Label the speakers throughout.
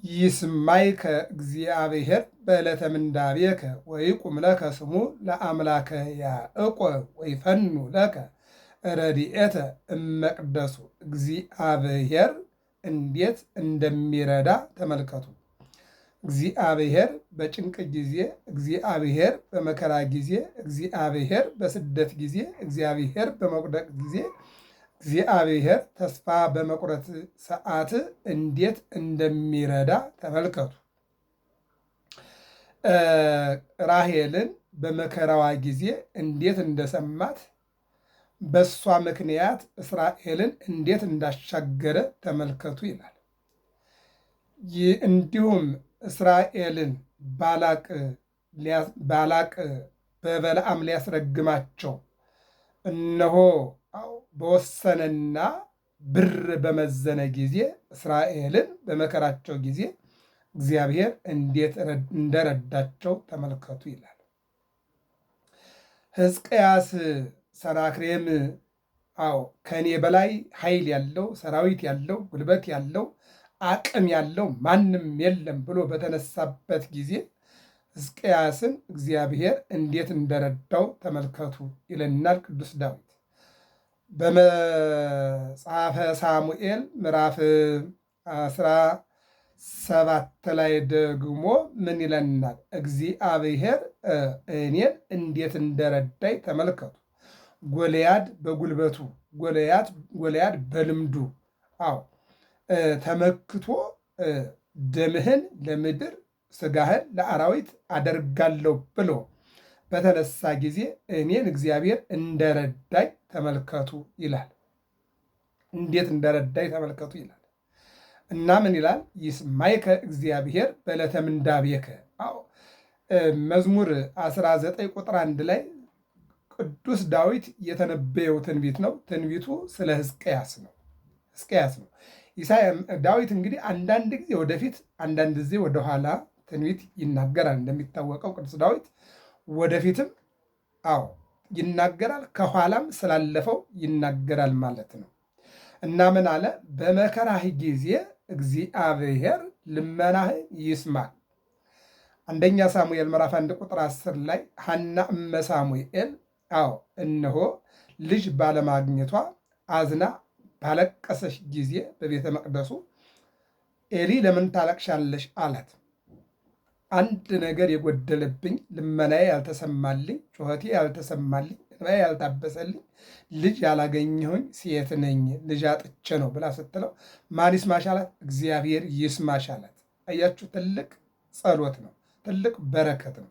Speaker 1: ይስማይከ እግዚአብሔር በዕለተ ምንዳቤከ ወይቁም ለከ ስሙ ለአምላከ ያዕቆብ ወይፈኑ ለከ ረድኤተ እመቅደሱ። እግዚአብሔር እንዴት እንደሚረዳ ተመልከቱ። እግዚአብሔር በጭንቅ ጊዜ፣ እግዚአብሔር በመከራ ጊዜ፣ እግዚአብሔር በስደት ጊዜ፣ እግዚአብሔር በመውደቅ ጊዜ፣ እግዚአብሔር ተስፋ በመቁረጥ ሰዓት እንዴት እንደሚረዳ ተመልከቱ። ራሔልን በመከራዋ ጊዜ እንዴት እንደሰማት፣ በእሷ ምክንያት እስራኤልን እንዴት እንዳሻገረ ተመልከቱ ይላል። እንዲሁም እስራኤልን ባላቅ በበለዓም ሊያስረግማቸው እነሆ በወሰነና ብር በመዘነ ጊዜ እስራኤልን በመከራቸው ጊዜ እግዚአብሔር እንዴት እንደረዳቸው ተመልከቱ ይላል። ሕዝቅያስ ሰናክሬም ከኔ በላይ ኃይል ያለው ሰራዊት ያለው ጉልበት ያለው አቅም ያለው ማንም የለም ብሎ በተነሳበት ጊዜ ሕዝቅያስን እግዚአብሔር እንዴት እንደረዳው ተመልከቱ ይለናል ቅዱስ ዳዊት። በመጽሐፈ ሳሙኤል ምዕራፍ 17 ላይ ደግሞ ምን ይለናል? እግዚአብሔር እኔን እንዴት እንደረዳኝ ተመልከቱ። ጎልያድ በጉልበቱ፣ ጎልያድ በልምዱ ተመክቶ ደምህን ለምድር ስጋህን ለአራዊት አደርጋለሁ ብሎ በተነሳ ጊዜ እኔን እግዚአብሔር እንደረዳኝ ተመልከቱ ይላል። እንዴት እንደረዳኝ ተመልከቱ ይላል እና ምን ይላል? ይስማይከ እግዚአብሔር በዕለተ ምንዳቤከ። መዝሙር 19 ቁጥር 1 ላይ ቅዱስ ዳዊት የተነበየው ትንቢት ነው። ትንቢቱ ስለ ሕዝቅያስ ነው። ዳዊት እንግዲህ አንዳንድ ጊዜ ወደፊት አንዳንድ ጊዜ ወደኋላ ትንቢት ይናገራል። እንደሚታወቀው ቅዱስ ዳዊት ወደፊትም ይናገራል፣ ከኋላም ስላለፈው ይናገራል ማለት ነው እና ምን አለ? በመከራህ ጊዜ እግዚአብሔር ልመናህን ይስማል። አንደኛ ሳሙኤል ምዕራፍ 1 ቁጥር 10 ላይ ሐና እመ ሳሙኤል እነሆ ልጅ ባለማግኘቷ አዝና ባለቀሰሽ ጊዜ በቤተ መቅደሱ ኤሊ ለምን ታለቅሻለሽ አላት። አንድ ነገር የጎደለብኝ፣ ልመናዬ ያልተሰማልኝ፣ ጩኸቴ ያልተሰማልኝ፣ እንባዬ ያልታበሰልኝ፣ ልጅ ያላገኘሁኝ ሴት ነኝ፣ ልጅ አጥቼ ነው ብላ ስትለው ማን ይስማሽ አላት? እግዚአብሔር ይስማሽ አላት። አያችሁ፣ ትልቅ ጸሎት ነው፣ ትልቅ በረከት ነው።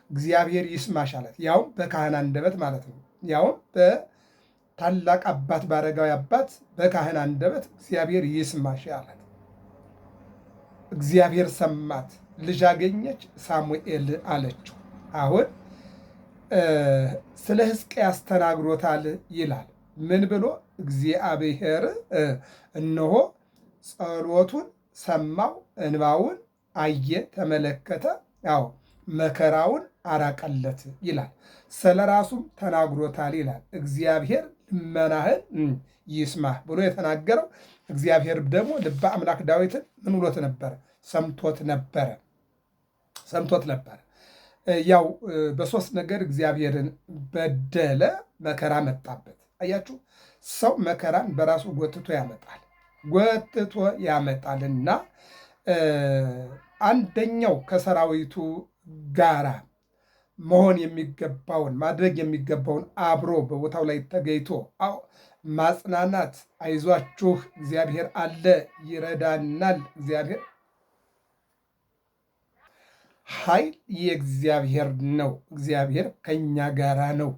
Speaker 1: እግዚአብሔር ይስማሽ አላት። ያውም በካህን አንደበት ማለት ነው። ያውም በታላቅ አባት በአረጋዊ አባት በካህን አንደበት እግዚአብሔር ይስማሽ አላት። እግዚአብሔር ሰማት፣ ልጅ አገኘች፣ ሳሙኤል አለችው። አሁን ስለ ሕዝቅያስ ተናግሮታል ይላል። ምን ብሎ? እግዚአብሔር እነሆ ጸሎቱን ሰማው፣ እንባውን አየ፣ ተመለከተ፣ መከራውን አራቀለት ይላል። ስለ ራሱም ተናግሮታል ይላል። እግዚአብሔር ልመናህን ይስማህ ብሎ የተናገረው እግዚአብሔር ደግሞ ልበ አምላክ ዳዊትን ምን ብሎት ነበረ? ሰምቶት ነበረ። ያው በሶስት ነገር እግዚአብሔርን በደለ፣ መከራ መጣበት። አያችሁ፣ ሰው መከራን በራሱ ጎትቶ ያመጣልና አንደኛው ከሰራዊቱ ጋራ መሆን የሚገባውን ማድረግ የሚገባውን አብሮ በቦታው ላይ ተገኝቶ ማጽናናት፣ አይዟችሁ እግዚአብሔር አለ ይረዳናል፣ እግዚአብሔር ኃይል የእግዚአብሔር ነው፣ እግዚአብሔር ከኛ ጋራ ነው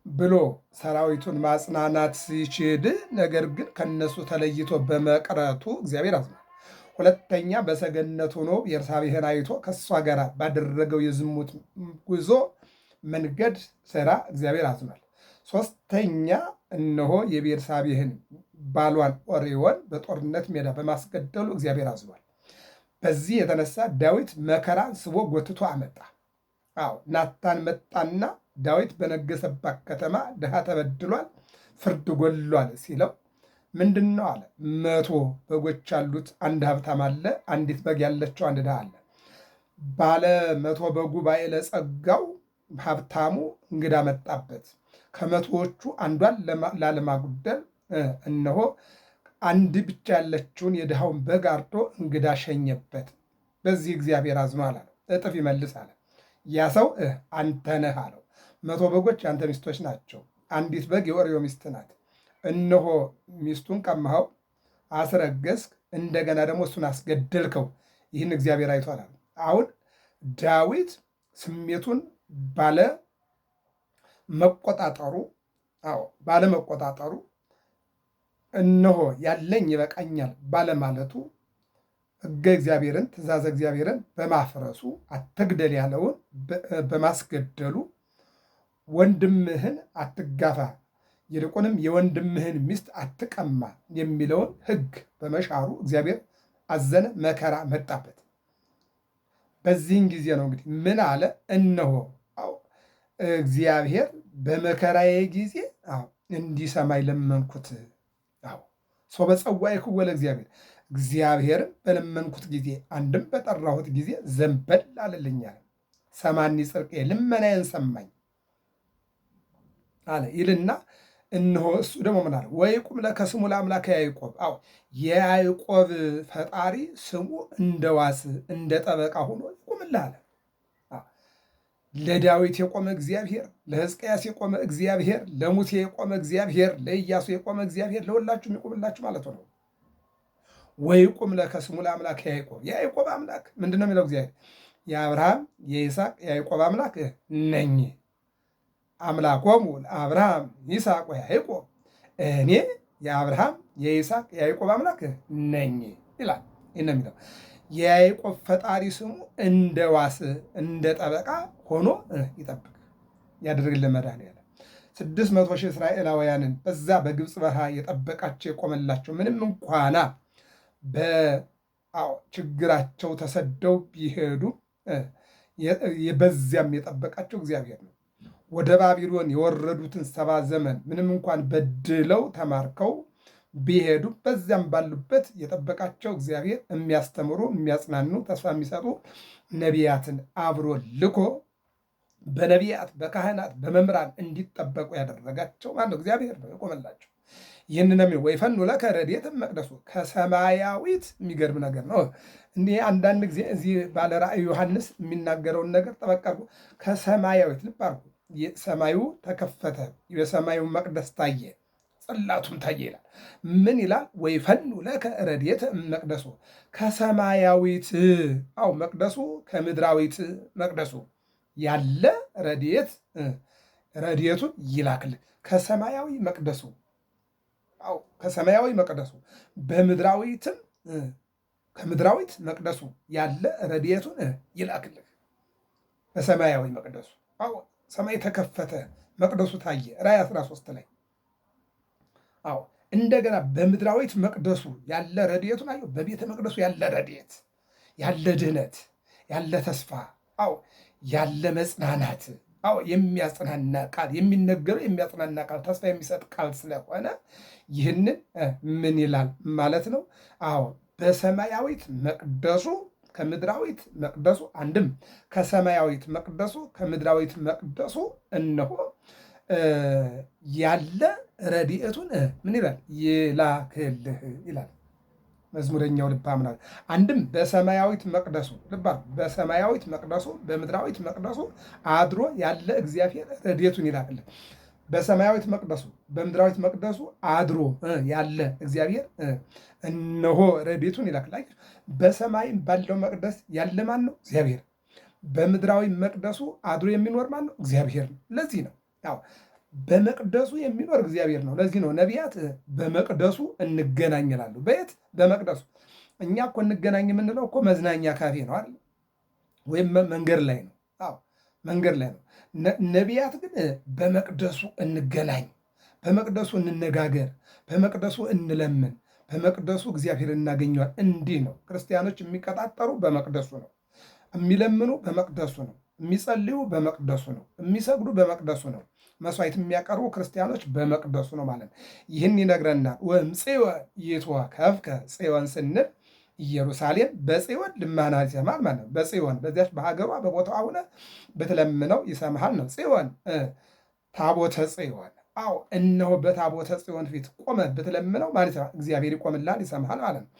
Speaker 1: ብሎ ሰራዊቱን ማጽናናት ሲችል፣ ነገር ግን ከነሱ ተለይቶ በመቅረቱ እግዚአብሔር አዝኗል። ሁለተኛ በሰገነት ሆኖ ቤርሳቤህን አይቶ ከእሷ ጋር ባደረገው የዝሙት ጉዞ መንገድ ስራ እግዚአብሔር አዝኗል። ሶስተኛ እነሆ የቤርሳቤህን ባሏን ኦርዮን በጦርነት ሜዳ በማስገደሉ እግዚአብሔር አዝኗል። በዚህ የተነሳ ዳዊት መከራን ስቦ ጎትቶ አመጣ። ናታን መጣና ዳዊት በነገሰባት ከተማ ድሃ ተበድሏል፣ ፍርድ ጎሏል ሲለው ምንድን ነው አለ። 100 በጎች ያሉት አንድ ሀብታም አለ፣ አንዲት በግ ያለችው አንድ ድሃ አለ። ባለ 100 በጉ ባለጸጋው ሀብታሙ እንግዳ መጣበት። ከመቶዎቹ አንዷን ላለማጉደል እነሆ አንድ ብቻ ያለችውን የድሃውን በግ አርዶ እንግዳ ሸኘበት። በዚህ እግዚአብሔር አዝኗል አለ፣ እጥፍ ይመልስ አለ። ያ ሰው አንተ ነህ አለው። 100 በጎች የአንተ ሚስቶች ናቸው፣ አንዲት በግ የኦርዮ ሚስት ናት። እነሆ ሚስቱን ቀማኸው፣ አስረገዝክ፣ እንደገና ደግሞ እሱን አስገደልከው። ይህን እግዚአብሔር አይቷል አለ። አሁን ዳዊት ስሜቱን ባለመቆጣጠሩ እነሆ ያለኝ ይበቃኛል ባለማለቱ ሕገ እግዚአብሔርን ትእዛዘ እግዚአብሔርን በማፍረሱ አትግደል ያለውን በማስገደሉ ወንድምህን አትጋፋ ይልቁንም የወንድምህን ሚስት አትቀማ የሚለውን ሕግ በመሻሩ እግዚአብሔር አዘነ፣ መከራ መጣበት። በዚህን ጊዜ ነው እንግዲህ ምን አለ? እነሆ እግዚአብሔር በመከራዬ ጊዜ እንዲሰማይ ለመንኩት። ሰው በጸዋዕክዎ ለእግዚአብሔር እግዚአብሔርን በለመንኩት ጊዜ አንድም በጠራሁት ጊዜ ዘንበል አለልኛል። ሰማኒ ጽድቄ ልመናዬን ሰማኝ አለ ይልና እነሆ እሱ ደግሞ ምን አለ? ወይቁም ለከ ስሙ ለአምላከ ያዕቆብ። የያዕቆብ ፈጣሪ ስሙ እንደ ዋስ እንደ ጠበቃ ሆኖ ይቁምልህ አለ። ለዳዊት የቆመ እግዚአብሔር፣ ለሕዝቅያስ የቆመ እግዚአብሔር፣ ለሙሴ የቆመ እግዚአብሔር፣ ለኢያሱ የቆመ እግዚአብሔር ለሁላችሁም ይቁምላችሁ ማለት ነው። ወይቁም ለከ ስሙ ለአምላከ ያዕቆብ። የያዕቆብ አምላክ ምንድን ነው የሚለው? እግዚአብሔር የአብርሃም የይስሐቅ የያዕቆብ አምላክ ነኝ። አምላኮሙ ለአብርሃም ይስሐቅ ወያዕቆብ፣ እኔ የአብርሃም የይስሐቅ የያዕቆብ አምላክ ነኝ ይላል። ይህ ነው የሚለው። የያዕቆብ ፈጣሪ ስሙ እንደ ዋስ እንደ ጠበቃ ሆኖ ይጠብቅ ያደርግልን መድኃኒዓለም። 600 ሺህ እስራኤላውያንን በዛ በግብፅ በረሃ የጠበቃቸው የቆመላቸው ምንም እንኳና በችግራቸው ተሰደው ቢሄዱ በዚያም የጠበቃቸው እግዚአብሔር ነው። ወደ ባቢሎን የወረዱትን 70 ዘመን ምንም እንኳን በድለው ተማርከው ቢሄዱ በዚያም ባሉበት የጠበቃቸው እግዚአብሔር የሚያስተምሩ፣ የሚያጽናኑ፣ ተስፋ የሚሰጡ ነቢያትን አብሮ ልኮ በነቢያት በካህናት በመምህራን እንዲጠበቁ ያደረጋቸው ማነው? እግዚአብሔር ነው የቆመላቸው። ይህንንም ወይፈኑ ለከ ረድኤተ መቅደሱ ከሰማያዊት የሚገርም ነገር ነው። እንዲህ አንዳንድ ጊዜ እዚህ ባለ ራእይ ዮሐንስ የሚናገረውን ነገር ጠበቅ አድርጎ ከሰማያዊት ልብ አድርጎ ሰማዩ ተከፈተ፣ የሰማዩ መቅደስ ታየ፣ ጽላቱም ታየ ይላል። ምን ይላል? ወይፈኑ ለከ ረድኤተ መቅደሱ ከሰማያዊት መቅደሱ ከምድራዊት መቅደሱ ያለ ረድኤቱን ይላክል። ከሰማያዊ መቅደሱ ከሰማያዊ መቅደሱ በምድራዊትም ከምድራዊት መቅደሱ ያለ ረድኤቱን ይላክልህ። በሰማያዊ መቅደሱ ሰማይ ተከፈተ፣ መቅደሱ ታየ። ራእይ 13 ላይ እንደገና በምድራዊት መቅደሱ ያለ ረድኤቱን አየሁ። በቤተ መቅደሱ ያለ ረድኤት፣ ያለ ድህነት፣ ያለ ተስፋ፣ ያለ መጽናናት፣ የሚያጽናና ቃል የሚነገረው የሚያጽናና ቃል ተስፋ የሚሰጥ ቃል ስለሆነ ይህንን ምን ይላል ማለት ነው? በሰማያዊት መቅደሱ ከምድራዊት መቅደሱ አንድም ከሰማያዊት መቅደሱ ከምድራዊት መቅደሱ እነሆ ያለ ረድኤቱን ምን ይላል? ይላክልህ ይላል መዝሙረኛው ልበ አምላክ። አንድም በሰማያዊት መቅደሱ ልባ በሰማያዊት መቅደሱ በምድራዊት መቅደሱ አድሮ ያለ እግዚአብሔር ረድኤቱን ይላክልህ። በሰማያዊት መቅደሱ በምድራዊት መቅደሱ አድሮ ያለ እግዚአብሔር እነሆ ረድኤቱን ይላክልህ። በሰማይም ባለው መቅደስ ያለ ማን ነው? እግዚአብሔር። በምድራዊ መቅደሱ አድሮ የሚኖር ማን ነው? እግዚአብሔር ነው። ለዚህ ነው በመቅደሱ የሚኖር እግዚአብሔር ነው። ለዚህ ነው ነቢያት በመቅደሱ እንገናኝ ይላሉ። በየት? በመቅደሱ። እኛ እኮ እንገናኝ የምንለው እኮ መዝናኛ ካፌ ነው አይደል? ወይም መንገድ ላይ ነው። መንገድ ላይ ነው። ነቢያት ግን በመቅደሱ እንገናኝ፣ በመቅደሱ እንነጋገር፣ በመቅደሱ እንለምን፣ በመቅደሱ እግዚአብሔር እናገኘዋል። እንዲህ ነው ክርስቲያኖች የሚቀጣጠሩ በመቅደሱ ነው፣ የሚለምኑ በመቅደሱ ነው፣ የሚጸልዩ በመቅደሱ ነው፣ የሚሰግዱ በመቅደሱ ነው፣ መስዋዕት የሚያቀርቡ ክርስቲያኖች በመቅደሱ ነው ማለት ነው። ይህን ይነግረናል። ወእምጽዮን ይትወከፍከ ጽዮን ስንል ኢየሩሳሌም በጽዮን ልመና ይሰማል ማለት ነው። በጽዮን በዚያች በሀገሯ በቦታው አሁነ ብትለምነው ይሰማሃል ነው። ጽዮን ታቦተ ጽዮን። አዎ እነሆ በታቦተ ጽዮን ፊት ቆመ ብትለምነው ማለት እግዚአብሔር ይቆምላል ይሰማሃል ማለት ነው።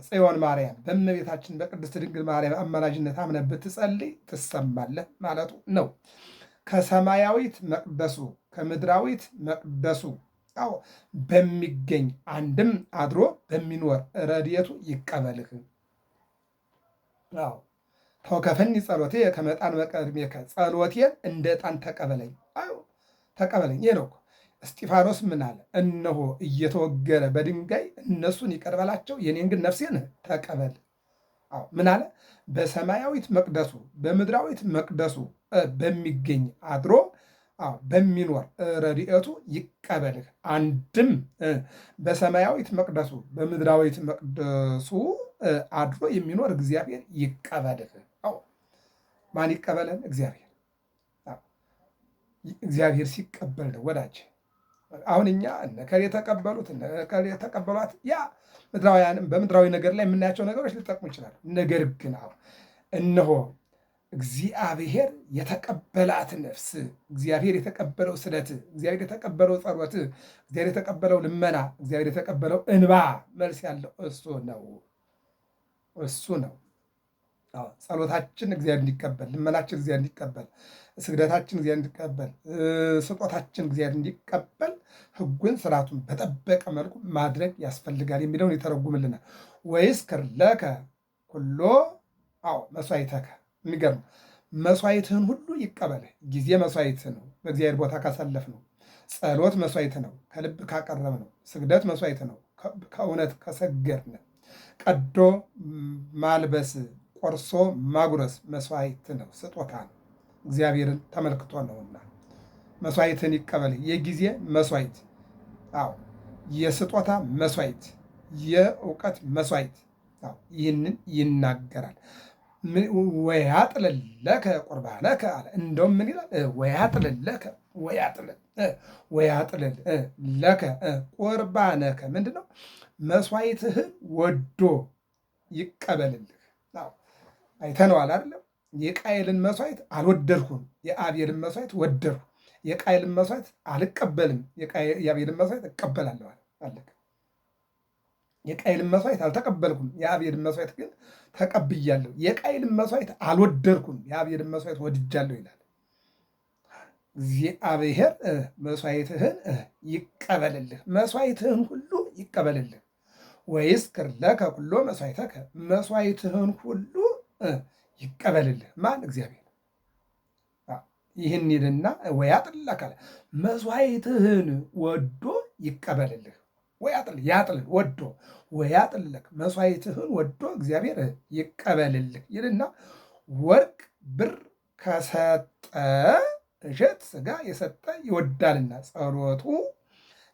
Speaker 1: ጽዮን ማርያም በእመቤታችን በቅድስት ድንግል ማርያም አማላጅነት አምነህ ብትጸልይ ትሰማለህ ማለቱ ነው። ከሰማያዊት መቅደሱ ከምድራዊት መቅደሱ አዎ በሚገኝ አንድም አድሮ በሚኖር ረድኤቱ ይቀበልህ። አዎ ተወከፈኒ ጸሎቴ ከመጣን መቀድሜከ፣ ጸሎቴን እንደ ዕጣን ተቀበለኝ። አዎ ተቀበለኝ። ይህ ነው። እስጢፋኖስ ምን አለ? እነሆ እየተወገረ በድንጋይ እነሱን ይቅር በላቸው፣ የኔን ግን ነፍሴን ተቀበል። አዎ ምን አለ? በሰማያዊት መቅደሱ በምድራዊት መቅደሱ በሚገኝ አድሮ በሚኖር ረድኤቱ ይቀበልህ። አንድም በሰማያዊት መቅደሱ በምድራዊት መቅደሱ አድሮ የሚኖር እግዚአብሔር ይቀበልህ። ማን ይቀበለን? እግዚአብሔር። እግዚአብሔር ሲቀበል ነው ወዳጅ። አሁን እኛ እነከሌ የተቀበሉት እነከሌ የተቀበሏት ያ ምድራውያንም በምድራዊ ነገር ላይ የምናያቸው ነገሮች ሊጠቅሙ ይችላሉ። ነገር ግን አሁን እነሆ እግዚአብሔር የተቀበላት ነፍስ፣ እግዚአብሔር የተቀበለው ስለት፣ እግዚአብሔር የተቀበለው ጸሎት፣ እግዚአብሔር የተቀበለው ልመና፣ እግዚአብሔር የተቀበለው እንባ መልስ ያለው እሱ ነው። እሱ ነው። ጸሎታችን እግዚአብሔር እንዲቀበል፣ ልመናችን እግዚአብሔር እንዲቀበል፣ ስግደታችን እግዚአብሔር እንዲቀበል፣ ስጦታችን እግዚአብሔር እንዲቀበል ሕጉን ስርዓቱን በጠበቀ መልኩ ማድረግ ያስፈልጋል የሚለውን ይተረጉምልናል። ወይስክር ለከ ኩሎ መስዋዕተከ። የሚገርም መስዋዕትህን ሁሉ ይቀበልህ። ጊዜ መስዋዕት ነው፣ በእግዚአብሔር ቦታ ካሳለፍ ነው። ጸሎት መስዋዕት ነው፣ ከልብ ካቀረብ ነው። ስግደት መስዋዕት ነው፣ ከእውነት ከሰገድን። ቀዶ ማልበስ ቆርሶ ማጉረስ መስዋዕት ነው፣ ስጦታ ነው። እግዚአብሔርን ተመልክቶ ነውና መስዋዕትን ይቀበል። የጊዜ መስዋዕት፣ የስጦታ መስዋዕት፣ የእውቀት መስዋዕት ይህንን ይናገራል። ወያጥልለከ ቁርባነከ አለ። እንደውም ምን ይላል? ወያጥልለከ ወያጥልለከ ቁርባነከ ምንድን ነው? መስዋዕትህን ወዶ ይቀበልልህ። አይተነዋል አይደለም? የቃየልን መስዋዕት አልወደድኩም፣ የአቤልን መስዋዕት ወደድኩ። የቃየልን መስዋዕት አልቀበልም፣ የአቤልን መስዋዕት እቀበላለሁ አለቀ። የቃየልን መስዋዕት አልተቀበልኩም፣ የአቤልን መስዋዕት ግን ተቀብያለሁ። የቃየልን መስዋዕት አልወደድኩም፣ የአቤልን መስዋዕት ወድጃለሁ ይላል። እግዚአብሔር መስዋዕትህን ይቀበልልህ፣ መስዋዕትህን ሁሉ ይቀበልልህ። ወይስክር ለከ ኩሎ መስዋዕተከ፣ መስዋዕትህን ሁሉ ይቀበልልህ። ማን? እግዚአብሔር። ይህን ይልና ወያጥልለከ አለ። መስዋዕትህን ወዶ ይቀበልልህ። ያጥልል ወዶ ወያጥልለክ፣ መስዋዕትህን ወዶ እግዚአብሔር ይቀበልልህ ይልና ወርቅ ብር ከሰጠ እሸት ስጋ የሰጠ ይወዳልና ጸሎቱ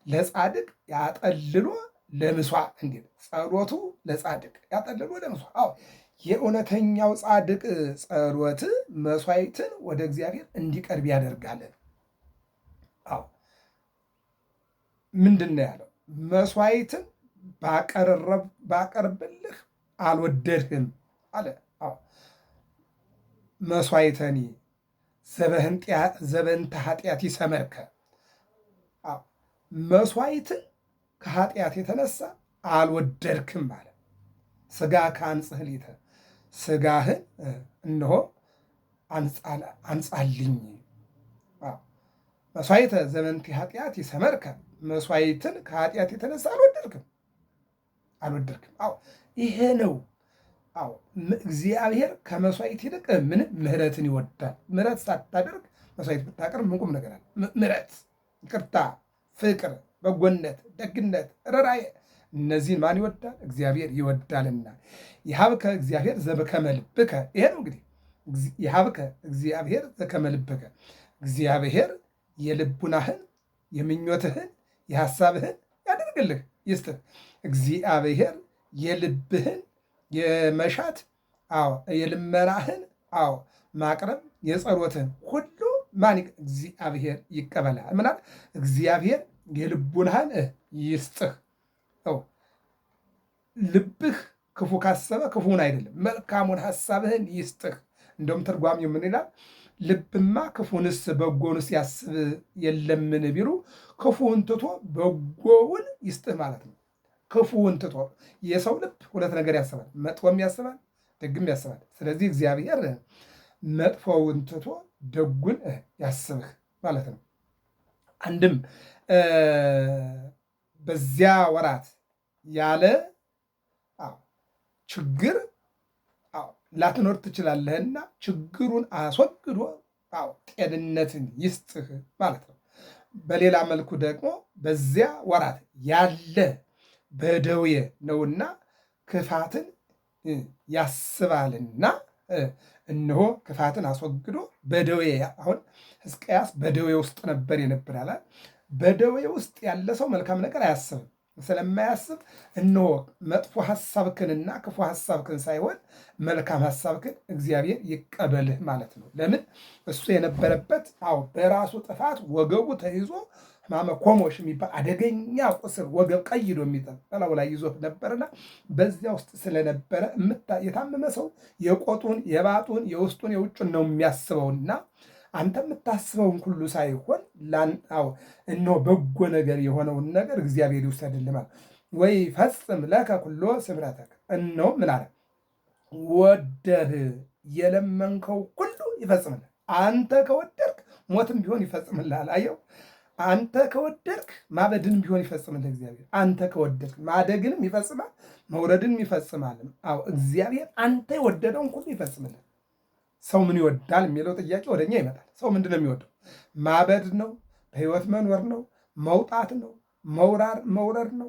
Speaker 1: ለጻድቅ ያጠልሎ ለምሷ። እንዴት ጸሎቱ ለጻድቅ ያጠልሎ ለምሷ? የእውነተኛው ጻድቅ ጸሎት መስዋዕትን ወደ እግዚአብሔር እንዲቀርብ ያደርጋለን። ምንድን ነው ያለው? መስዋዕትን ባቀርብልህ አልወደድህም አለ። መስዋዕተኒ ዘበንተ ኃጢአት ይሰመርከ፣ መስዋዕትን ከኃጢአት የተነሳ አልወደድክም አለ። ስጋ ከአንጽህሊተ፣ ስጋህን እነሆ አንጻልኝ። መስዋዕተ ዘበንተ ኃጢአት ይሰመርከ፣ መስዋዕትን ከኃጢአት የተነሳ አልወደድክም። ይሄ ነው። እግዚአብሔር ከመስዋዕት ይልቅ ምንም ምሕረትን ይወዳል። ምሕረት ሳታደርግ መስዋዕት ብታቀርብ ምን ቁም ነገር አለ? ምሕረት፣ ይቅርታ፣ ፍቅር፣ በጎነት፣ ደግነት፣ ርኅራኄ እነዚህን ማን ይወዳል? እግዚአብሔር ይወዳልና። ይሃብከ እግዚአብሔር ዘበከመ ልብከ። ይሄ ነው እንግዲህ ይሃብከ እግዚአብሔር ዘከመ ልብከ። እግዚአብሔር የልቡናህን የምኞትህን የሐሳብህን ያደርግልህ ይስጥህ። እግዚአብሔር የልብህን የመሻት የልመናህን ማቅረብ የጸሎትህን ሁሉ ማን እግዚአብሔር ይቀበላል። ምናል እግዚአብሔር የልቡናህን ይስጥህ። ልብህ ክፉ ካሰበ ክፉን አይደለም መልካሙን ሐሳብህን ይስጥህ። እንደውም ትርጓሜው ምን ይላል? ልብማ ክፉንስ በጎንስ ያስብ የለምን ቢሉ ክፉውን ትቶ በጎውን ይስጥህ ማለት ነው። ክፉውን ትቶ የሰው ልብ ሁለት ነገር ያስባል፣ መጥፎም ያስባል፣ ደግም ያስባል። ስለዚህ እግዚአብሔር መጥፎውን ትቶ ደጉን ያስብህ ማለት ነው። አንድም በዚያ ወራት ያለ ችግር ላትኖር ትችላለህና ችግሩን አስወግዶ ጤንነትን ይስጥህ ማለት ነው። በሌላ መልኩ ደግሞ በዚያ ወራት ያለ በደዌ ነውና ክፋትን ያስባልና እነሆ ክፋትን አስወግዶ በደዌ አሁን ሕዝቅያስ በደዌ ውስጥ ነበር የነበራል። በደዌ ውስጥ ያለ ሰው መልካም ነገር አያስብም። ስለማያስብ እነሆ መጥፎ ሐሳብክንና ክፉ ሐሳብክን ሳይሆን መልካም ሐሳብክን እግዚአብሔር ይቀበልህ ማለት ነው። ለምን እሱ የነበረበት በራሱ ጥፋት ወገቡ ተይዞ ሕማመ ኮሞሽ የሚባል አደገኛ ቁስል ወገብ ቀይዶ የሚጠላው ላይ ይዞት ነበርና በዚያ ውስጥ ስለነበረ የታመመ ሰው የቆጡን የባጡን የውስጡን የውጩን ነው የሚያስበውና አንተ የምታስበውን ሁሉ ሳይሆን እነሆ በጎ ነገር የሆነውን ነገር እግዚአብሔር ይውሰድልህ ማለት ወይ ፈጽም ለከ ኩሎ ስምረተከ እነሆ ምን አለ ወደህ የለመንከው ሁሉ ይፈጽምልህ። አንተ ከወደድክ ሞትም ቢሆን ይፈጽምልሃል። አየው አንተ ከወደድክ ማበድን ቢሆን ይፈጽምልህ እግዚአብሔር። አንተ ከወደድክ ማደግንም ይፈጽማል፣ መውረድንም ይፈጽማል። እግዚአብሔር አንተ የወደደውን ሁሉ ይፈጽምልህ። ሰው ምን ይወዳል የሚለው ጥያቄ ወደኛ ይመጣል። ሰው ምንድን ነው የሚወደው? ማበድ ነው? በህይወት መኖር ነው? መውጣት ነው? መውረድ ነው?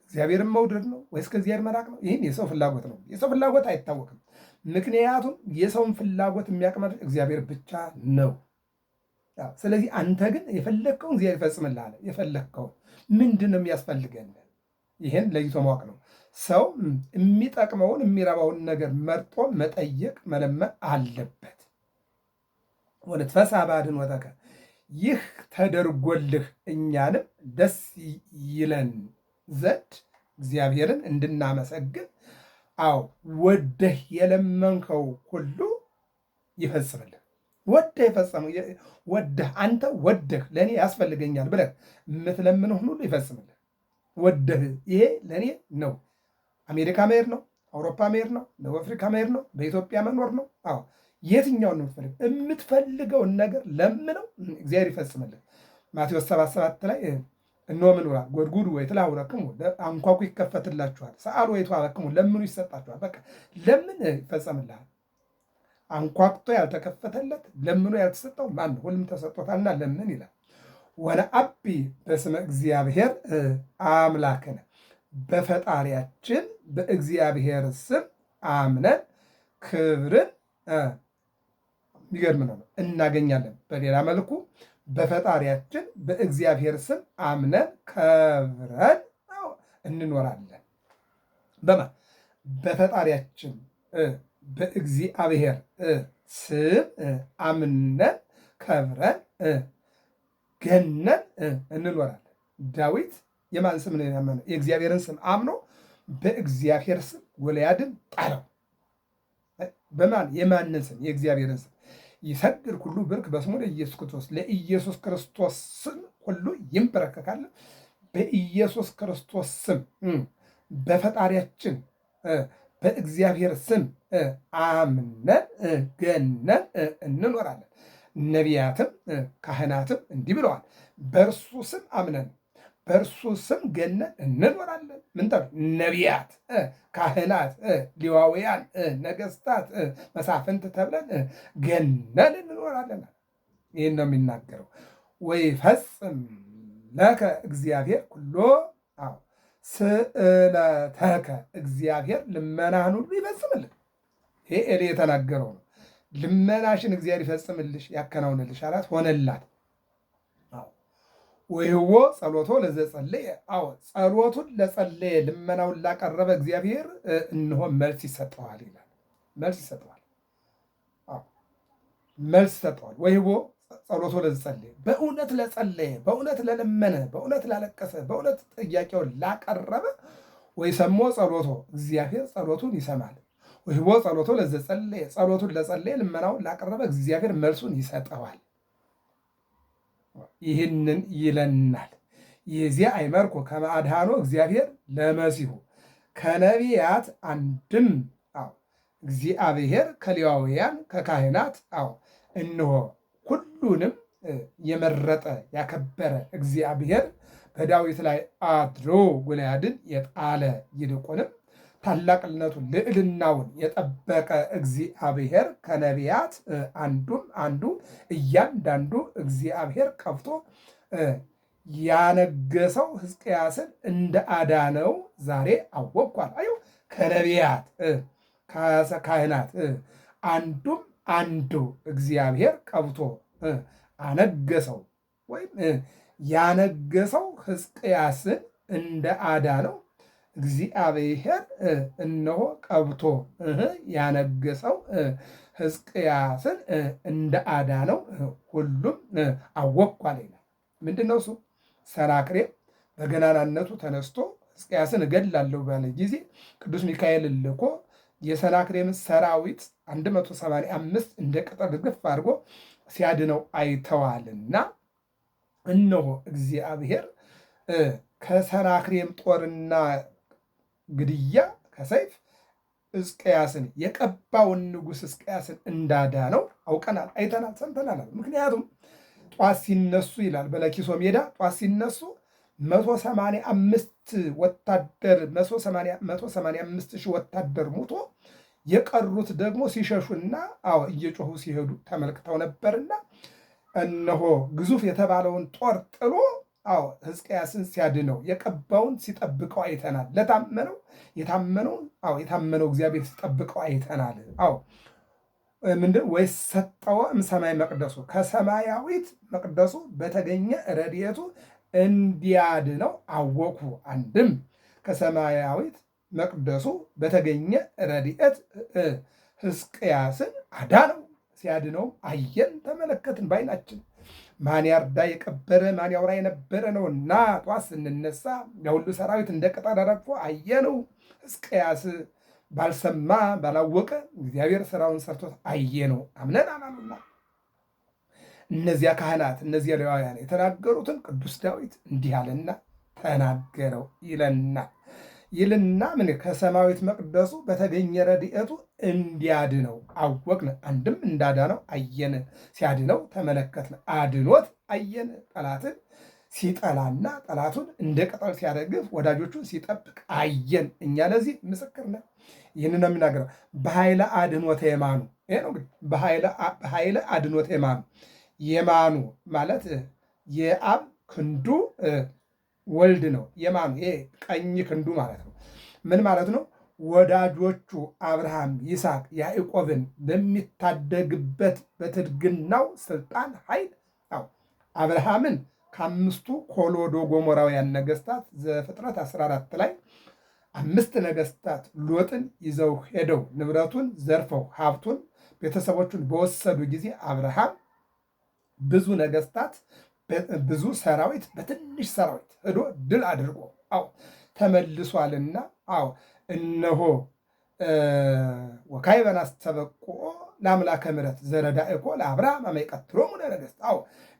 Speaker 1: እግዚአብሔርን መውደድ ነው ወይስ ከእግዚአብሔር መራቅ ነው? ይህን የሰው ፍላጎት ነው። የሰው ፍላጎት አይታወቅም። ምክንያቱም የሰውን ፍላጎት የሚያቅመድ እግዚአብሔር ብቻ ነው። ስለዚህ አንተ ግን የፈለግከውን እግዚአብሔር ይፈጽምልሃል። የፈለግከውን ምንድን ነው የሚያስፈልገን? ይህን ለይቶ ማወቅ ነው። ሰው የሚጠቅመውን የሚረባውን ነገር መርጦ መጠየቅ መለመን አለበት። ወለትፈሳ ባድኅኖተከ ይህ ተደርጎልህ እኛንም ደስ ይለን ዘንድ እግዚአብሔርን እንድናመሰግን ወደህ የለመንከው ሁሉ ይፈጽምልህ። ወደህ የፈጸመው ወደህ አንተ ወደህ ለእኔ ያስፈልገኛል ብለህ የምትለምነው ሁሉ ይፈጽምልህ። ወደህ ይሄ ለእኔ ነው። አሜሪካ መሄድ ነው፣ አውሮፓ መሄድ ነው፣ ደቡብ አፍሪካ መሄድ ነው፣ በኢትዮጵያ መኖር ነው። የትኛውን ነው የምትፈልገውን ነገር ለምነው እግዚአብሔር ይፈጽምልህ። ማቴዎስ 7:7 ላይ እነሆ ምን ብሏል? ጎድጉዱ ወይትለአውረክሙ አንኳኩ ይከፈትላችኋል፣ ሰአሉ ወይትባረክሙ ለምኑ ይሰጣችኋል። በቃ ለምን ይፈጸምልሃል። አንኳኩቶ ያልተከፈተለት ለምኑ ያልተሰጠው ማን ነው? ሁሉም ተሰጥቶታልና ለምን ይላል። ወነአቢ በስመ እግዚአብሔር አምላክነ በፈጣሪያችን በእግዚአብሔር ስም አምነን ክብርን የሚገርም ነው እናገኛለን። በሌላ መልኩ በፈጣሪያችን በእግዚአብሔር ስም አምነን ከብረን እንኖራለን። በፈጣሪያችን በእግዚአብሔር ስም አምነን ከብረን ገነን እንኖራለን። ዳዊት የማን ስም ነው ያመነው? የእግዚአብሔርን ስም አምኖ በእግዚአብሔር ስም ጎልያድን ጣለው። በማን የማንን ስም? የእግዚአብሔርን ስም። ይሰግድ ሁሉ ብርክ በስሙ ለኢየሱስ ክርስቶስ፣ ለኢየሱስ ክርስቶስ ስም ሁሉ ይንበረከካል። በኢየሱስ ክርስቶስ ስም በፈጣሪያችን በእግዚአብሔር ስም አምነን ገነን እንኖራለን። ነቢያትም ካህናትም እንዲህ ብለዋል፣ በእርሱ ስም አምነን በእርሱ ስም ገነን እንኖራለን። ምን ተብሎ? ነቢያት፣ ካህናት፣ ሌዋውያን፣ ነገስታት፣ መሳፍንት ተብለን ገነን እንኖራለን። ይህን ነው የሚናገረው። ወይፈጽም ለከ እግዚአብሔር ኩሎ ስእለተከ እግዚአብሔር ልመናህን ሁሉ ይፈጽምልህ። ይሄ ኤሊ የተናገረው ነው። ልመናሽን እግዚአብሔር ይፈጽምልሽ ያከናውንልሽ አላት። ሆነላት። ወይዎ ጸሎቶ ለዘጸለየ ጸሎቱን ለጸለየ ልመናውን ላቀረበ እግዚአብሔር እንሆ መልስ ይሰጠዋል ይላል። መልስ ይሰጠዋል። መልስ ሰጠዋል። ወይቦ ጸሎቶ ለጸለየ በእውነት ለጸለየ በእውነት ለለመነ በእውነት ላለቀሰ በእውነት ጥያቄውን ላቀረበ ወይ ሰሞ ጸሎቶ እግዚአብሔር ጸሎቱን ይሰማል። ወይቦ ጸሎቶ ለዘጸለየ ጸሎቱን ለጸለየ ልመናውን ላቀረበ እግዚአብሔር መልሱን ይሰጠዋል። ይህንን ይለናል። የዚያ አይመርኮ ከማድሃኖ እግዚአብሔር ለመሲሁ ከነቢያት አንድም እግዚአብሔር ከሌዋውያን ከካህናት እንሆ ሁሉንም የመረጠ ያከበረ እግዚአብሔር በዳዊት ላይ አድሮ ጎልያድን የጣለ ይልቁንም ታላቅነቱን ልዕልናውን የጠበቀ እግዚአብሔር ከነቢያት አንዱ እያንዳንዱ እግዚአብሔር ቀብቶ ያነገሰው ሕዝቅያስን እንደ አዳነው ዛሬ አወቅኳል። አዩ ከነቢያት ካህናት አንዱ እግዚአብሔር ቀብቶ አነገሰው ወይም ያነገሰው ሕዝቅያስን እንደ አዳነው እግዚአብሔር እነሆ ቀብቶ ያነገሰው ሕዝቅያስን እንደ አዳነው ሁሉም አወቅኳል ይላል። ምንድን ነው እሱ? ሰናክሬም በገናናነቱ ተነስቶ ሕዝቅያስን እገድላለሁ ባለ ጊዜ ቅዱስ ሚካኤል ልኮ የሰናክሬም ሰራዊት 185 እንደ ቅጠል ግፍ አድርጎ ሲያድነው አይተዋልና እነሆ እግዚአብሔር ከሰናክሬም ጦርና ግድያ ከሰይፍ ሕዝቅያስን የቀባውን ንጉሥ ሕዝቅያስን እንዳዳነው አውቀናል፣ አይተናል፣ ሰምተናል። ምክንያቱም ጧት ሲነሱ ይላል በለኪሶ ሜዳ ጧት ሲነሱ 185 ወታደር 185 ሺህ ወታደር ሙቶ የቀሩት ደግሞ ሲሸሹና እየጮሁ ሲሄዱ ተመልክተው ነበርና እነሆ ግዙፍ የተባለውን ጦር ጥሎ ሕዝቅያስን ሲያድነው የቀባውን ሲጠብቀው አይተናል። ለታመነው የታመነው እግዚአብሔር ሲጠብቀው አይተናል። ምንድን ወይ ሰጠወ እምሰማይ መቅደሱ ከሰማያዊት መቅደሱ በተገኘ ረድኤቱ እንዲያድነው አወኩ። አንድም ከሰማያዊት መቅደሱ በተገኘ ረድኤት ሕዝቅያስን አዳነው። ሲያድነው አየን፣ ተመለከትን ባይናችን። ማን ያርዳ የቀበረ ማን ያውራ የነበረ ነውና ጧት ስንነሳ የሁሉ ሰራዊት እንደ ቅጠል ረግፎ አየነው። ሕዝቅያስ ባልሰማ ባላወቀ እግዚአብሔር ስራውን ሰርቶት አየነው። አምነን አናሉና እነዚያ ካህናት እነዚያ ሌዋውያን የተናገሩትን ቅዱስ ዳዊት እንዲህ አለና ተናገረው ይልና ምን ከሰማያዊት መቅደሱ በተገኘ ረድኤቱ እንዲያድነው አወቅን። አንድም እንዳዳነው አየን፣ ሲያድነው ተመለከትን፣ አድኖት አየን። ጠላትን ሲጠላና ጠላቱን እንደ ቅጠል ሲያረግፍ ወዳጆቹን ሲጠብቅ አየን። እኛ ለዚህ ምስክር ነን። ይህን ነው የምናገረው። በኃይለ አድኖተ የማኑ ይሄ ነው እንግዲህ በኃይለ አድኖተ የማኑ የማኑ ማለት የአብ ክንዱ ወልድ ነው። የማኑ ይሄ ቀኝ ክንዱ ማለት ነው። ምን ማለት ነው? ወዳጆቹ አብርሃም፣ ይስሐቅ፣ ያዕቆብን በሚታደግበት በትድግናው ስልጣን ኃይል አብርሃምን ከአምስቱ ኮሎዶ ጎሞራውያን ነገስታት ዘፍጥረት 14 ላይ 5 ነገስታት ሎጥን ይዘው ሄደው ንብረቱን ዘርፈው ሀብቱን ቤተሰቦቹን በወሰዱ ጊዜ አብርሃም ብዙ ነገስታት ብዙ ሰራዊት በትንሽ ሰራዊት ሄዶ ድል አድርጎ ተመልሷልና እነሆ ወካዕበ ናስተበቅዖ ለአምላከ ምሕረት ዘረዳእኮ ለአብርሃም አመ ይቀትሎሙ ለነገሥት።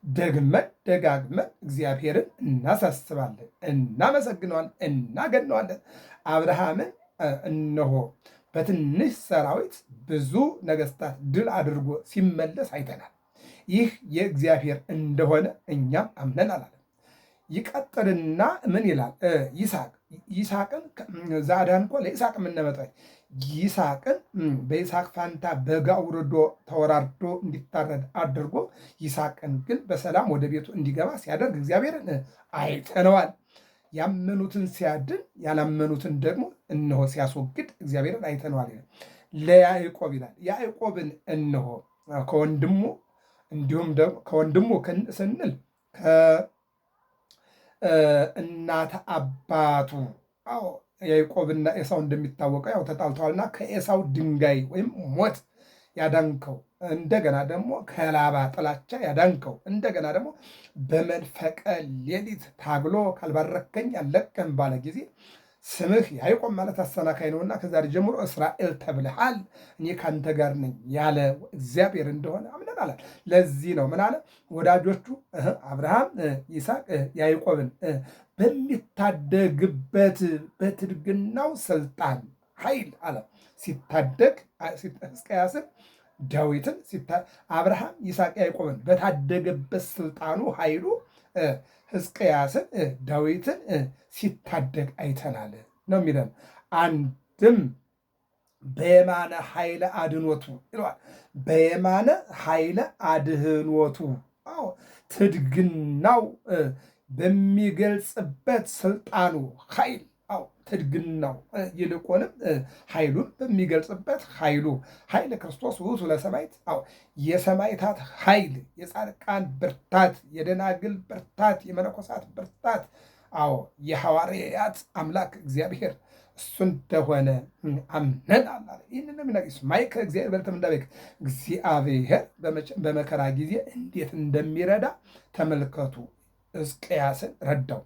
Speaker 1: ደግመን ደጋግመን እግዚአብሔርን እናሳስባለን፣ እናመሰግነዋለን፣ እናገነዋለን። አብርሃምን እነሆ በትንሽ ሰራዊት ብዙ ነገስታት ድል አድርጎ ሲመለስ አይተናል። ይህ የእግዚአብሔር እንደሆነ እኛም አምነን አላለም። ይቀጥልና ምን ይላል? ይስሐቅን ዛዳንኮ ለይስሐቅ የምንመጣ ይስሐቅን በይስሐቅ ፋንታ በግ አውርዶ ተወራርዶ እንዲታረድ አድርጎ ይስሐቅን ግን በሰላም ወደ ቤቱ እንዲገባ ሲያደርግ እግዚአብሔርን አይተነዋል። ያመኑትን ሲያድን ያላመኑትን ደግሞ እነሆ ሲያስወግድ እግዚአብሔርን አይተነዋል ይላል። ለያዕቆብ ይላል ያዕቆብን እነሆ ከወንድሙ እንዲሁም ደግሞ ከወንድሙ ስንል ከእናት አባቱ ያዕቆብና ኤሳው እንደሚታወቀው ተጣልተዋልና ከኤሳው ድንጋይ ወይም ሞት ያዳንከው፣ እንደገና ደግሞ ከላባ ጥላቻ ያዳንከው፣ እንደገና ደግሞ በመንፈቀ ሌሊት ታግሎ ካልባረከኝ አልለቅህም ባለ ጊዜ ስምህ ያዕቆብ ማለት አሰናካይ ነውና ከዛሬ ጀምሮ እስራኤል ተብልሃል፣ እኔ ካንተ ጋር ነኝ ያለ እግዚአብሔር እንደሆነ አምነናል። ለዚህ ነው ምን አለ? ወዳጆቹ አብርሃም፣ ይስሐቅ፣ ያዕቆብን በሚታደግበት በትድግናው ስልጣን ኃይል አለ ሲታደግ ሕዝቅያስን ዳዊትን አብርሃም፣ ይስሐቅ፣ ያዕቆብን በታደገበት ስልጣኑ ኃይሉ ሕዝቅያስን ዳዊትን ሲታደግ አይተናል ነው የሚለን። አንድም በየማነ ኃይለ አድኖቱ ይለዋል። በየማነ ኃይለ አድህኖቱ ትድግናው በሚገልጽበት ስልጣኑ ኃይል ትድግናው ይልቁንም ኃይሉን በሚገልጽበት ኃይለ ክርስቶስ ውእቱ ለሰማዕት የሰማዕታት ኃይል፣ የጻድቃን ብርታት፣ የደናግል ብርታት፣ የመነኮሳት ብርታት የሐዋርያት አምላክ እግዚአብሔር እሱ እንደሆነ አምነናል አለ። ይህንን የሚነግስ ማይከ እግዚአብሔር በልተምንዳቤክ እግዚአብሔር በመከራ ጊዜ እንዴት እንደሚረዳ ተመልከቱ። ሕዝቅያስን ረዳው።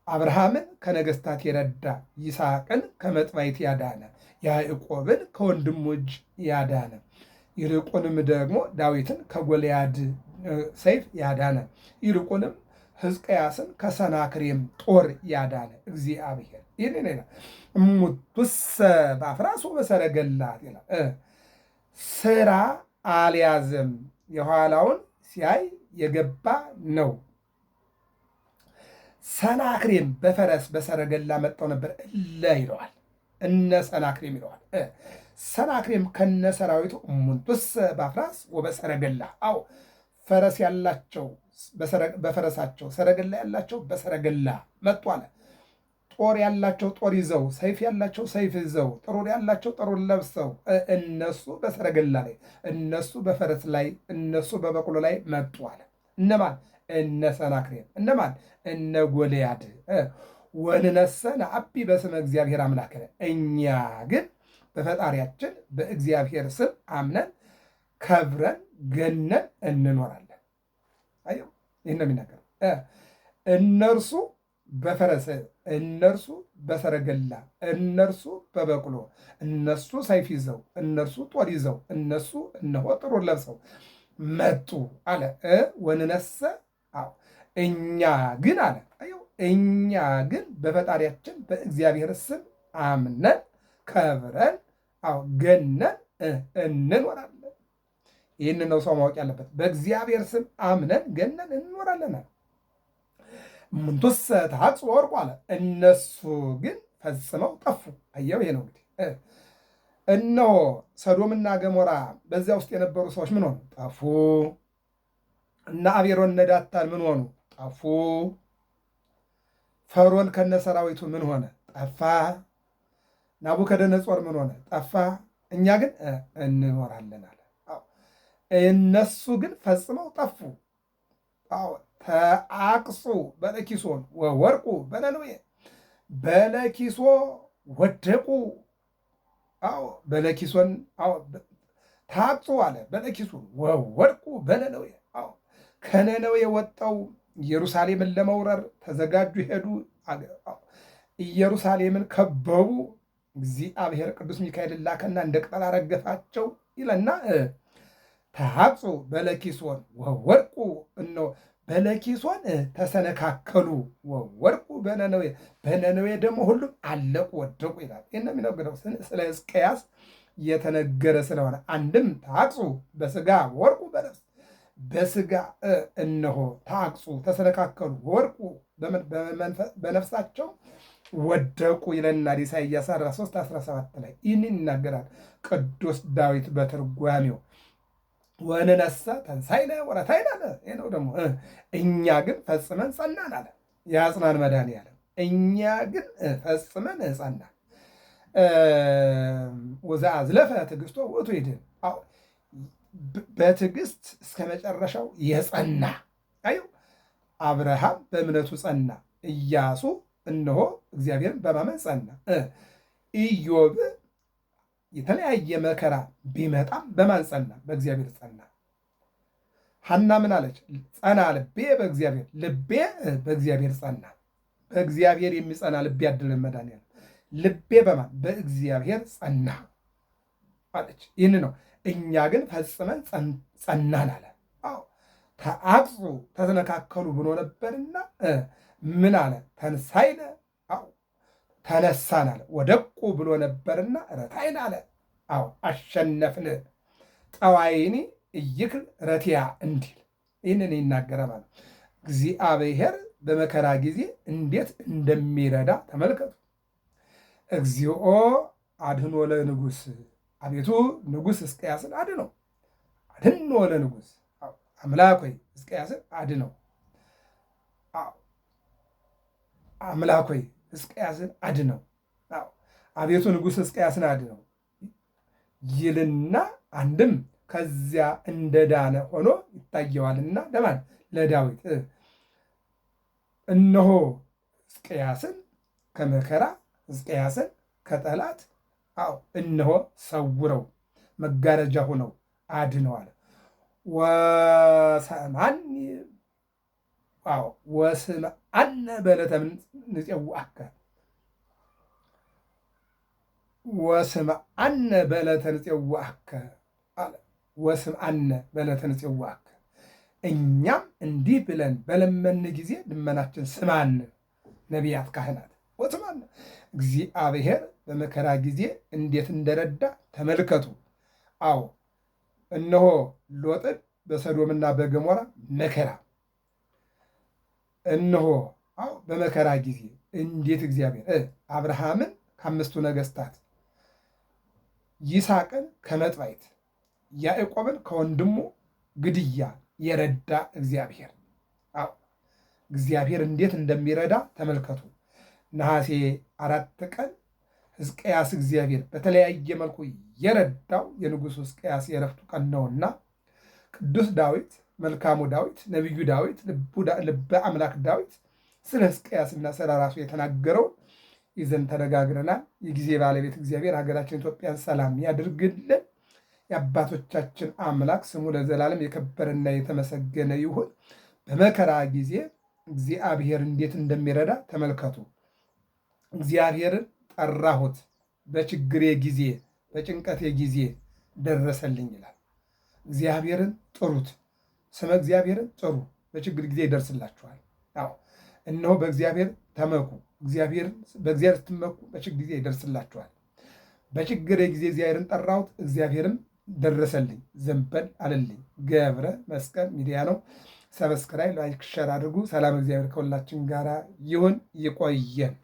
Speaker 1: አብርሃምን ከነገስታት የረዳ፣ ይስሐቅን ከመጥባይት ያዳነ፣ ያዕቆብን ከወንድሙ እጅ ያዳነ፣ ይልቁንም ደግሞ ዳዊትን ከጎልያድ ሰይፍ ያዳነ፣ ይልቁንም ሕዝቅያስን ከሰናክሬም ጦር ያዳነ እግዚአብሔር ይህን ይላል። እሙቱሰ በአፍራሱ በሰረገላት ይላል። ስራ አልያዘም፣ የኋላውን ሲያይ የገባ ነው። ሰናክሬም በፈረስ በሰረገላ መጥተው ነበር እለ ይለዋል። እነ ሰናክሬም ይለዋል። ሰናክሬም ከነ ሰራዊቱ እሙንቱሰ በአፍራስ ወበሰረገላ ፈረስ ያላቸው በፈረሳቸው፣ ሰረገላ ያላቸው በሰረገላ መጡ አለ። ጦር ያላቸው ጦር ይዘው፣ ሰይፍ ያላቸው ሰይፍ ይዘው፣ ጥሩር ያላቸው ጥሩር ለብሰው እነሱ በሰረገላ ላይ፣ እነሱ በፈረስ ላይ፣ እነሱ በበቅሎ ላይ መጡ አለ። እነማን? እነ ሰናክሬም። እነማን? እነ ጎልያድ። ወንነሰ ነዐቢ በስመ እግዚአብሔር አምላክነ፣ እኛ ግን በፈጣሪያችን በእግዚአብሔር ስም አምነን ከብረን ገነን እንኖራለን። አየው፣ ይህን ነው የሚናገረው። እነርሱ በፈረስ፣ እነርሱ በሰረገላ፣ እነርሱ በበቅሎ፣ እነሱ ሰይፍ ይዘው፣ እነርሱ ጦር ይዘው፣ እነሱ እነሆ ጥሩር ለብሰው መጡ አለ። ወንነሰ እኛ ግን አለ። አየው፣ እኛ ግን በፈጣሪያችን በእግዚአብሔር ስም አምነን ከብረን ገነን እንኖራለን። ይህን ነው ሰው ማወቅ ያለበት። በእግዚአብሔር ስም አምነን ገነን እንኖራለን። እሙንቱሰ ተሐጽኡ ወወድቁ አለ። እነሱ ግን ፈጽመው ጠፉ። አየው፣ ይሄ ነው እንግዲህ። እነሆ ሰዶምና ገሞራ በዚያ ውስጥ የነበሩ ሰዎች ምን ሆኑ? ጠፉ። እነ አቤሮን እነ ዳታን ምን ሆኑ? ጠፉ። ፈርዖን ከነ ሰራዊቱ ምን ሆነ? ጠፋ። ናቡከደነጾር ምን ሆነ? ጠፋ። እኛ ግን እንኖራለን አለ። እነሱ ግን ፈጽመው ጠፉ። ተአቅጹ በለኪሶን ወወድቁ በነነዌ፣ በለኪሶ ወደቁ። በለኪሶን ታቅጹ አለ። በለኪሶን ወወድቁ በነነዌ። ከነነዌ ወጣው ኢየሩሳሌምን ለመውረር ተዘጋጁ፣ ሄዱ። ኢየሩሳሌምን ከበቡ። እግዚአብሔር ቅዱስ ሚካኤል ላከና እንደ ቅጠል አረገፋቸው ይለና ተሐጽኡ በለኪሶን ወወድቁ፣ እነሆ በለኪሶን ተሰነካከሉ፣ ወወድቁ በነነዌ፣ በነነዌ ደግሞ ሁሉም አለቁ ወደቁ ይላል። ይህ ነው የሚነገረው ስለ ሕዝቅያስ የተነገረ ስለሆነ አንድም ተሐጽኡ በስጋ ወወድቁ በነፍስ፣ በስጋ እነሆ ተሐጽኡ ተሰነካከሉ፣ ወወድቁ በነፍሳቸው ወደቁ ይለናል ኢሳይያስ 43:17 ላይ ይህንን ይናገራል ቅዱስ ዳዊት በትርጓሜው። ወንነሰ ተንሣእነ ወረታዕነ አለ። ይህ ነው ደግሞ እኛ ግን ፈጽመን ጸናን አለ። የአጽናን መድኃኒዓለም እኛ ግን ፈጽመን ጸናን። ወዘአዝለፈ ትዕግሥቶ ውእቱ ይድኅን፣ በትዕግሥት እስከ መጨረሻው የጸና አዩ። አብርሃም በእምነቱ ጸና። ኢያሱ እነሆ እግዚአብሔርን በማመን ጸና። ኢዮብ የተለያየ መከራ ቢመጣም በማን ጸና? በእግዚአብሔር ጸና። ሐና ምን አለች? ጸና ልቤ በእግዚአብሔር፣ ልቤ በእግዚአብሔር ጸና። በእግዚአብሔር የሚጸና ልቤ ያድለን መድኃኒዓለም። ልቤ በማን? በእግዚአብሔር ጸና አለች። ይህን ነው። እኛ ግን ፈጽመን ጸናን አለ። አዎ ተአቅጹ ተተነካከሉ ብሎ ነበርና ምን አለ? ተንሳይነ፣ አዎ ተነሳን አለ። ወደቁ ብሎ ነበርና ረታይን አለ። አዎ አሸነፍን። ጠዋይኒ እይክል ረቲያ እንዲል ይህንን ይናገረ ማለት እግዚአብሔር በመከራ ጊዜ እንዴት እንደሚረዳ ተመልከቱ። እግዚኦ አድኅኖ ለንጉሥ፣ አቤቱ ንጉሥ ሕዝቅያስን አድነው። አድኅኖ ለንጉሥ፣ አምላክ ሆይ ሕዝቅያስን አድነው። አምላክ ሆይ ሕዝቅያስን አድነው። አቤቱ ንጉሥ ሕዝቅያስን አድነው ይልና አንድም ከዚያ እንደዳነ ሆኖ ይታየዋልና ለማን? ለዳዊት። እነሆ ሕዝቅያስን ከመከራ ሕዝቅያስን ከጠላት እነሆ ሰውረው መጋረጃ ሆነው አድነዋል። ወሰማኒ ወስምዐነ በዕለተ ንፄውዐከ፣ ወስምዐነ በዕለተ ንፄውዐከ አለ። ወስምዐነ በዕለተ ንፄውዐከ፣ እኛም እንዲህ ብለን በለመን ጊዜ ልመናችን ስማን። ነቢያት፣ ካህናት ወስምዐነ። እግዚአብሔር በመከራ ጊዜ እንዴት እንደረዳ ተመልከቱ። አዎ እነሆ ሎጥን በሰዶምና በገሞራ መከራ፣ እነሆ በመከራ ጊዜ እንዴት እግዚአብሔር አብርሃምን ከአምስቱ ነገሥታት፣ ይስሐቅን ከመጥባይት፣ ያዕቆብን ከወንድሙ ግድያ የረዳ እግዚአብሔር። እግዚአብሔር እንዴት እንደሚረዳ ተመልከቱ። ነሐሴ 4 ቀን ሕዝቅያስ እግዚአብሔር በተለያየ መልኩ የረዳው የንጉሡ ሕዝቅያስ የዕረፍቱ ቀን ነውና ቅዱስ ዳዊት፣ መልካሙ ዳዊት፣ ነቢዩ ዳዊት፣ ልበ አምላክ ዳዊት ስለ ሕዝቅያስና ስለ ራሱ የተናገረውን ይዘን ተነጋግረናል። የጊዜ ባለቤት እግዚአብሔር ሀገራችን ኢትዮጵያን ሰላም ያድርግልን። የአባቶቻችን አምላክ ስሙ ለዘላለም የከበረና የተመሰገነ ይሁን። በመከራ ጊዜ እግዚአብሔር እንዴት እንደሚረዳ ተመልከቱ። እግዚአብሔርን ጠራሁት፣ በችግሬ ጊዜ በጭንቀቴ ጊዜ ደረሰልኝ ይላል። እግዚአብሔርን ጥሩት፣ ስመ እግዚአብሔርን ጥሩ፣ በችግር ጊዜ ይደርስላችኋል። እነሆ በእግዚአብሔር ተመኩ፣ በእግዚአብሔር ስትመኩ በችግር ጊዜ ይደርስላችኋል። በችግሬ ጊዜ እግዚአብሔርን ጠራሁት፣ እግዚአብሔርም ደረሰልኝ፣ ዘንበል አለልኝ። ገብረ መስቀል ሚዲያ ነው። ሰብስክራይብ፣ ላይክ፣ ሸር አድርጉ። ሰላም እግዚአብሔር ከሁላችን ጋር ይሁን። ይቆየን።